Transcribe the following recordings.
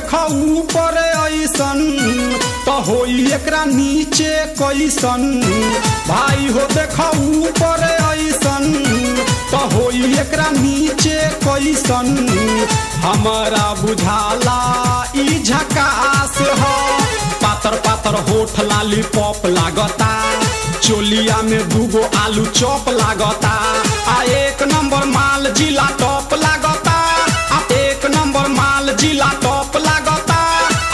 देखा ऊपर ऐसन तो होई एकरा नीचे कैसन। भाई हो देखा ऊपर ऐसन तो होई एकरा नीचे कैसन। हमारा बुझाला ई झकास हो। पातर पातर होठ लाली पॉप लागता, चोलिया में दूगो आलू चॉप लागता। आ एक नंबर माल जिला टॉप लागता, आ एक नंबर माल जिला टॉप लागता।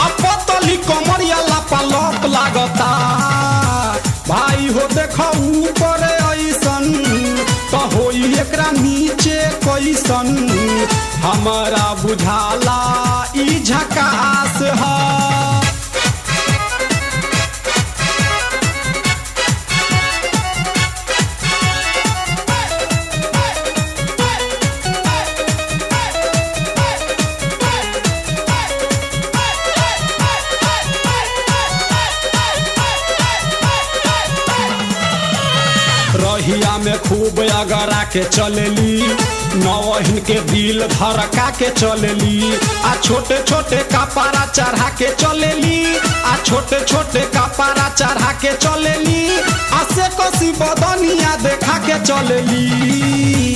आ पतली कमरिया लापालॉप लागता। भाई हो देखा ऊपर ऐसन तो होई एकरा नीचे कैसन। हमारा बुझाला ई झकास है। रहिया में खूब अगरा के चलेली, नौहिन के दिल धड़का के चलेली। आ छोटे छोटे कपड़ा चढ़ा के चलेली, आ छोटे छोटे कपड़ा चढ़ा के चलेली। आ से कसी बदनिया देखा के चलेली।